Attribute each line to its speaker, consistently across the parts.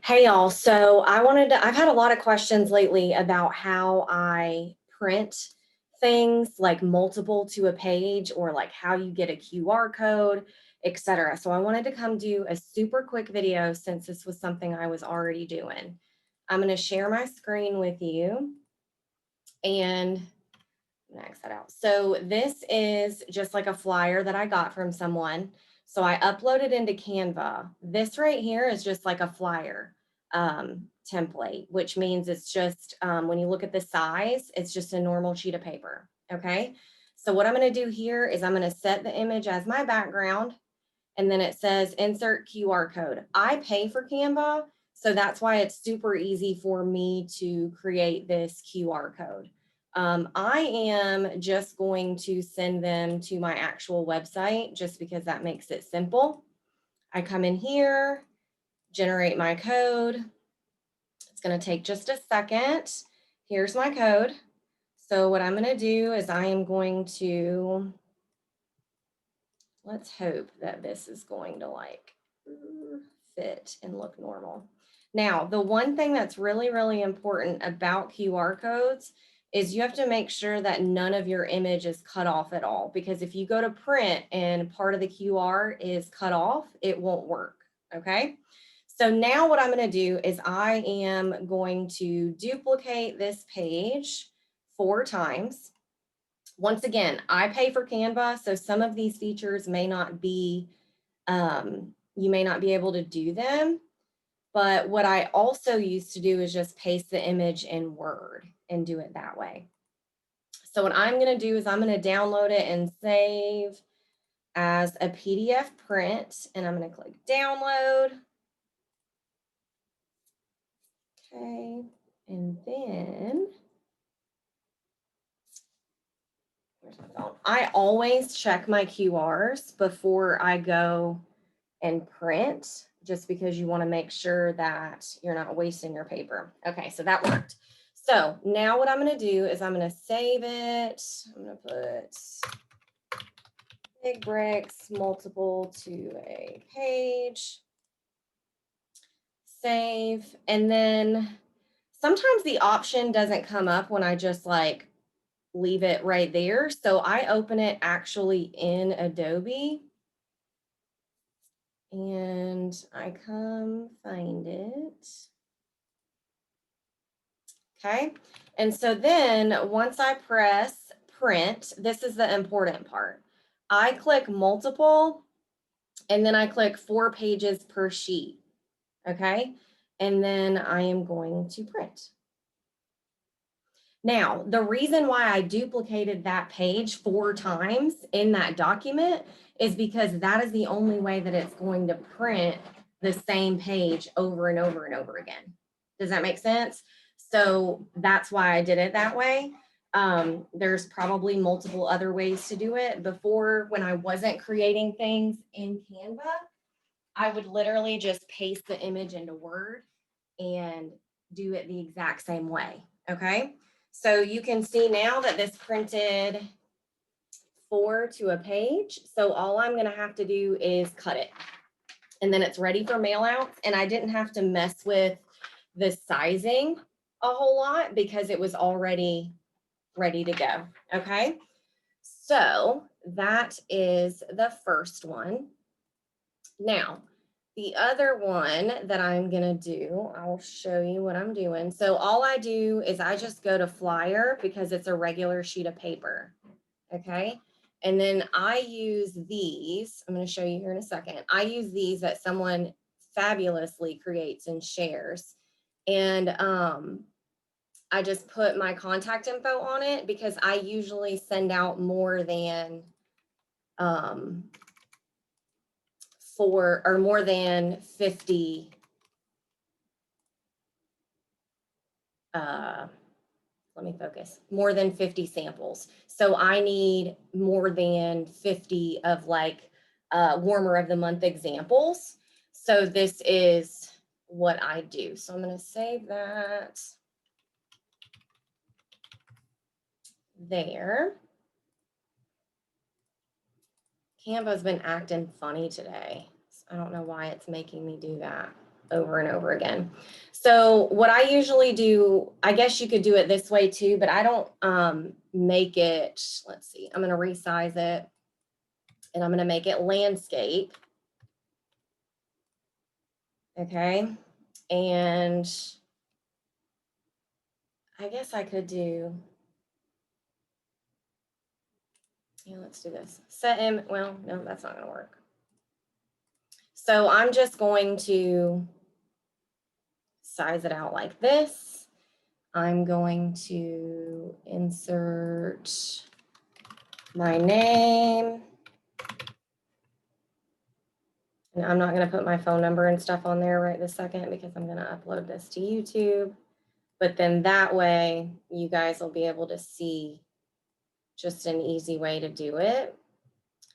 Speaker 1: Hey y'all, so I've had a lot of questions lately about how I print things like multiple to a page or like how you get a QR code, etc. So I wanted to come do a super quick video since this was something I was already doing. I'm going to share my screen with you and X that out. So this is just like a flyer that I got from someone. So I uploaded into Canva. This right here is just like a flyer template, which means it's just, when you look at the size, it's just a normal sheet of paper, okay? So what I'm gonna do here is I'm gonna set the image as my background, and then it says insert QR code. I pay for Canva, so that's why it's super easy for me to create this QR code. I am just going to send them to my actual website just because that makes it simple. I come in here, generate my code. It's going to take just a second. Here's my code. So what I'm going to do is I am going to, let's hope that this is going to like fit and look normal. Now, the one thing that's really, really important about QR codes is you have to make sure that none of your image is cut off at all, because if you go to print and part of the QR is cut off, it won't work, okay? So now what I'm going to do is I am going to duplicate this page 4 times. Once again, I pay for Canva, so some of these features may not be, you may not be able to do them. But what I also used to do is just paste the image in Word and do it that way. So what I'm going to do is I'm going to download it and save as a PDF print, and I'm going to click download. Okay, and then where's my phone? I always check my QRs before I go and print, just because you want to make sure that you're not wasting your paper. Okay, so that worked. So now what I'm going to do is I'm going to save it. I'm going to put big bricks multiple to a page, save, and then sometimes the option doesn't come up when I just like leave it right there. So I open it actually in Adobe and I come find it. Okay, and so then once I press print, this is the important part. I click multiple and then I click 4 pages per sheet. Okay, and then I am going to print. Now, the reason why I duplicated that page 4 times in that document is because that is the only way that it's going to print the same page over and over and over again. Does that make sense? So that's why I did it that way. There's probably multiple other ways to do it. Before, when I wasn't creating things in Canva, I would literally just paste the image into Word and do it the exact same way, okay? So you can see now that this printed 4 to a page. So all I'm gonna have to do is cut it. And then it's ready for mail outs. And I didn't have to mess with the sizing a whole lot because it was already ready to go, okay? So that is the first one. Now, the other one that I'm gonna do, I'll show you what I'm doing. So all I do is I just go to flyer because it's a regular sheet of paper, okay? And then I use these, I'm gonna show you here in a second. I use these that someone fabulously creates and shares. And I just put my contact info on it because I usually send out more than more than 50 let me focus, more than 50 samples. So I need more than 50 of like warmer of the month examples. So this is what I do. So I'm going to save that there. Canva's been acting funny today. I don't know why it's making me do that. over and over again. So what I usually do, I guess you could do it this way too, but I don't make it, let's see, I'm going to resize it and I'm going to make it landscape. Okay. And I guess I could do, yeah, let's do this. Set in, well, no, that's not going to work. So I'm just going to size it out like this. I'm going to insert my name. And I'm not going to put my phone number and stuff on there right this second because I'm going to upload this to YouTube. But then that way you guys will be able to see just an easy way to do it.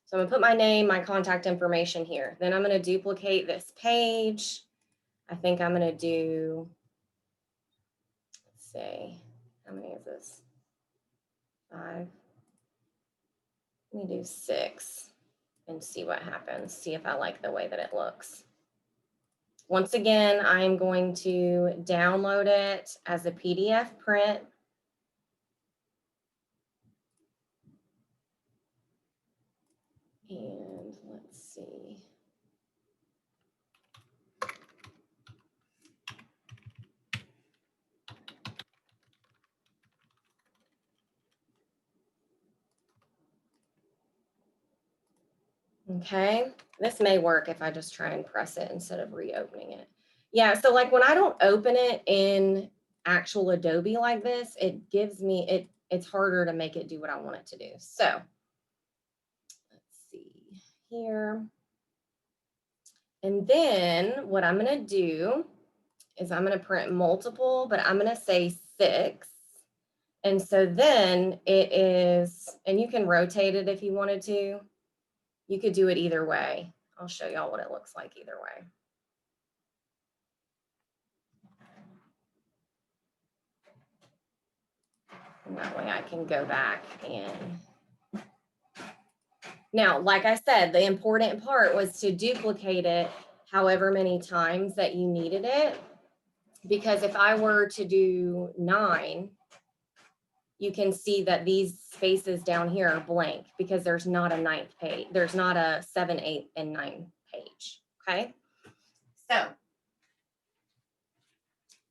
Speaker 1: So I'm going to put my name, my contact information here. Then I'm going to duplicate this page. I think I'm going to do, let's see, how many is this? 5. Let me do 6 and see what happens. See if I like the way that it looks. Once again, I'm going to download it as a PDF print. And let's see. Okay, this may work if I just try and press it instead of reopening it. Yeah, so like when I don't open it in actual Adobe like this, it gives me, it's harder to make it do what I want it to do. So let's see here. And then what I'm going to do is I'm going to print multiple, but I'm going to say 6. And so then it is, and you can rotate it if you wanted to. You could do it either way. I'll show y'all what it looks like either way. And that way I can go back and. Now, like I said, the important part was to duplicate it however many times that you needed it. Because if I were to do 9, you can see that these spaces down here are blank because there's not a 9th page. There's not a 7, 8, and 9 page. Okay. So,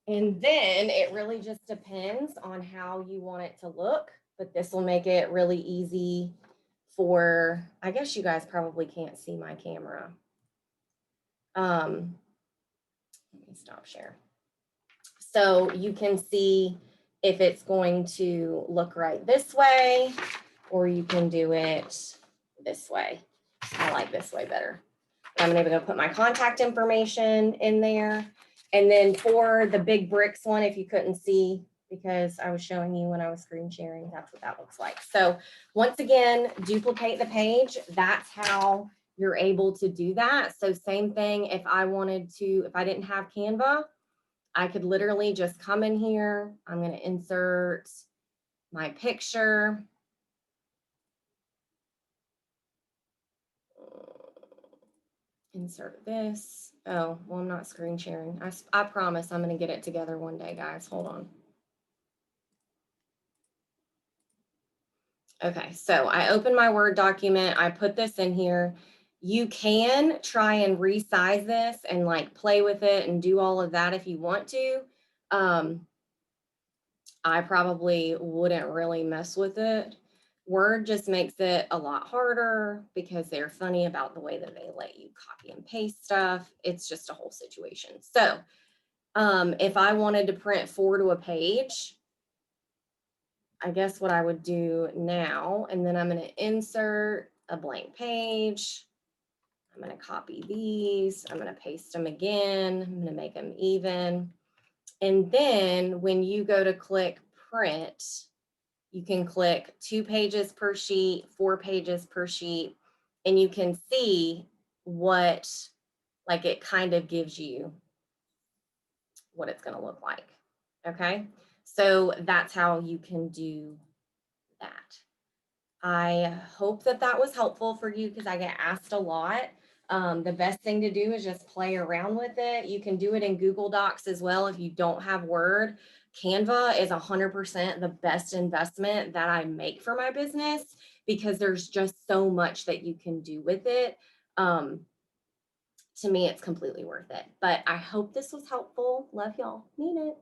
Speaker 1: and then it really just depends on how you want it to look, but this will make it really easy for, I guess you guys probably can't see my camera. Let me stop share. So you can see if it's going to look right this way, or you can do it this way. I like this way better. I'm going to go put my contact information in there. And then for the big bricks one, if you couldn't see, because I was showing you when I was screen sharing, that's what that looks like. So once again, duplicate the page. That's how you're able to do that. So same thing, if I wanted to, if I didn't have Canva, I could literally just come in here. I'm going to insert my picture. Insert this. Oh, well, I'm not screen sharing. I promise I'm going to get it together one day, guys. Hold on. Okay, so I open my Word document. I put this in here. You can try and resize this and like play with it and do all of that if you want to. I probably wouldn't really mess with it. Word just makes it a lot harder because they're funny about the way that they let you copy and paste stuff. It's just a whole situation. So if I wanted to print 4 to a page, I guess what I would do now, and then I'm going to insert a blank page. I'm going to copy these. I'm going to paste them again. I'm going to make them even. And then when you go to click print, you can click 2 pages per sheet, 4 pages per sheet, and you can see what, like it kind of gives you what it's going to look like. Okay. So that's how you can do that. I hope that that was helpful for you because I get asked a lot. The best thing to do is just play around with it. You can do it in Google Docs as well if you don't have Word. Canva is 100% the best investment that I make for my business because there's just so much that you can do with it. Um, to me, it's completely worth it. But I hope this was helpful. Love y'all. Mean it.